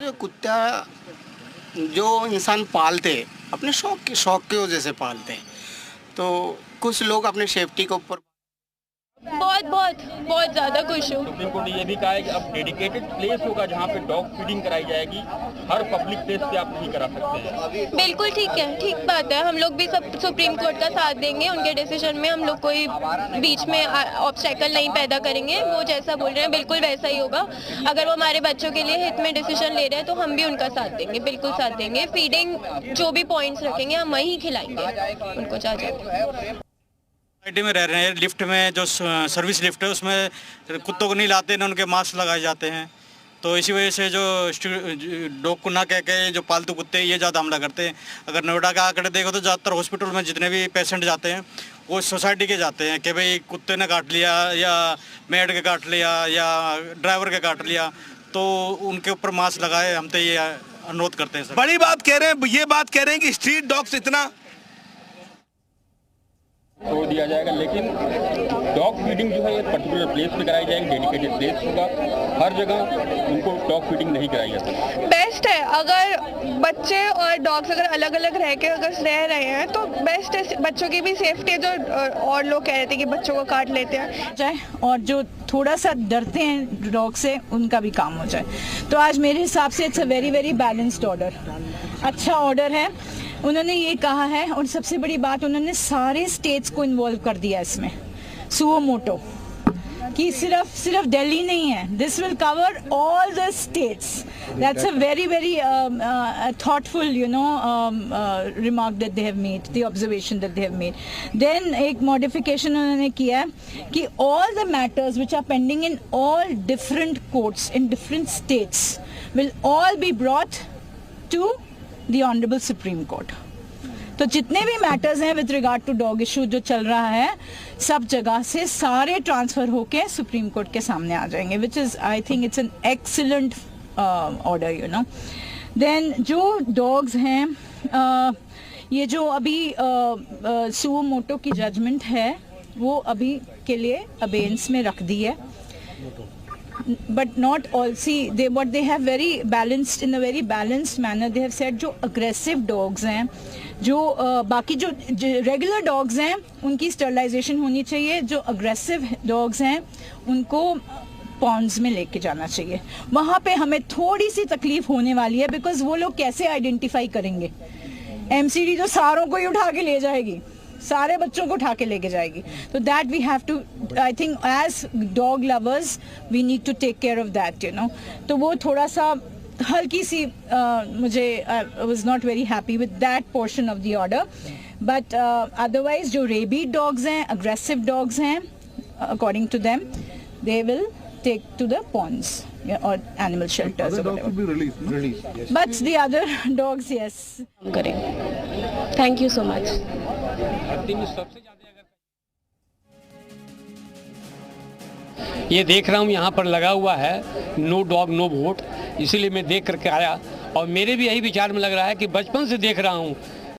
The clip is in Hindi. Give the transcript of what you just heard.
जो कुत्ता जो इंसान पालते अपने शौक की वजह से पालते हैं, तो कुछ लोग अपने सेफ्टी के ऊपर बहुत बहुत बहुत ज़्यादा खुश हूँ। सुप्रीम कोर्ट ने ये भी कहा है कि अब डेडिकेटेड प्लेस होगा जहाँ पे डॉग फीडिंग कराई जाएगी। हर पब्लिक प्लेस पे आप नहीं करा सकते हैं। बिल्कुल ठीक है, ठीक बात है। हम लोग भी सब सुप्रीम कोर्ट का साथ देंगे। उनके डिसीजन में हम लोग कोई बीच में ऑब्स्टेकल नहीं पैदा करेंगे। वो जैसा बोल रहे हैं बिल्कुल वैसा ही होगा। अगर वो हमारे बच्चों के लिए हित में डिसीजन ले रहे हैं तो हम भी उनका साथ देंगे, बिल्कुल साथ देंगे। फीडिंग जो भी पॉइंट्स रखेंगे हम वहीं खिलाएंगे उनको जा जाके। सोसाइटी में रह रहे हैं, लिफ्ट में जो सर्विस लिफ्ट है उसमें कुत्तों को नहीं लाते ना, उनके मास्क लगाए जाते हैं। तो इसी वजह से जो डॉग को ना कह के जो पालतू कुत्ते ये ज़्यादा हमला करते हैं। अगर नोएडा का आंकड़े देखो तो ज़्यादातर हॉस्पिटल में जितने भी पेशेंट जाते हैं वो सोसाइटी के जाते हैं कि भाई कुत्ते ने काट लिया या मेड के काट लिया या ड्राइवर के काट लिया, तो उनके ऊपर मास्क लगाए। हम तो ये अनुरोध करते हैं सर। बड़ी बात कह रहे हैं, ये बात कह रहे हैं कि स्ट्रीट डॉग्स इतना छोड़ दिया जाएगा, लेकिन डॉग फीडिंग जो है ये पर्टिकुलर प्लेस पे कराई जाएगी, डेडिकेटेड प्लेस होगा। हर जगह उनको डॉग फीडिंग नहीं कराई जा सकती। बेस्ट है अगर बच्चे और डॉग्स अगर अलग अलग रह के अगर रह रहे हैं तो बेस्ट है। बच्चों की भी सेफ्टी है। जो और लोग कह रहे थे कि बच्चों को काट लेते हैं जाए और जो थोड़ा सा डरते हैं डॉग से उनका भी काम हो जाए। तो आज मेरे हिसाब से it's a very very balanced order, अच्छा ऑर्डर है। उन्होंने ये कहा है और सबसे बड़ी बात उन्होंने सारे स्टेट्स को इन्वॉल्व कर दिया इसमें, सुओ मोटो कि सिर्फ दिल्ली नहीं है, this will cover all the states. That's a very very thoughtful remark that they have made, the observation that they have made. Then एक modification उन्होंने किया है कि all the matters which are pending in all different courts in different states will all be brought to the Honorable Supreme Court. तो जितने भी मैटर्स हैं with regard to dog issue जो चल रहा है, सब जगह से सारे ट्रांसफर होके सुप्रीम कोर्ट के सामने आ जाएंगे, which is I think it's an excellent order then जो डॉग्स हैं, ये जो अभी सुओ मोटो की जजमेंट है वो अभी के लिए अबेंस में रख दी है, but not all. See, what they have very balanced, in a very balanced manner they have said जो aggressive dogs हैं, जो बाकी जो regular dogs हैं उनकी sterilization होनी चाहिए, जो aggressive dogs हैं उनको पॉन्ड्स में लेके जाना चाहिए। वहाँ पे हमें थोड़ी सी तकलीफ होने वाली है बिकॉज वो लोग कैसे आइडेंटिफाई करेंगे। एमसीडी तो सारों को ही उठा के ले जाएगी, सारे बच्चों को उठा के लेके जाएगी। तो that we have to, I think as dog lovers we need to take care of that तो वो थोड़ा सा हल्की सी मुझे I was not very happy with that portion of the order, but otherwise जो रेबीड डॉग्स हैं, अग्रेसिव डॉग्स हैं, according to them they will take to the ponds or animal shelters or whatever. be released. Yes. But the other dogs, yes. करेंगे। Thank you so much. ये देख रहा हूँ यहाँ पर लगा हुआ है नो डॉग नो वोट, इसीलिए मैं देख करके आया। और मेरे भी यही विचार में लग रहा है कि बचपन से देख रहा हूँ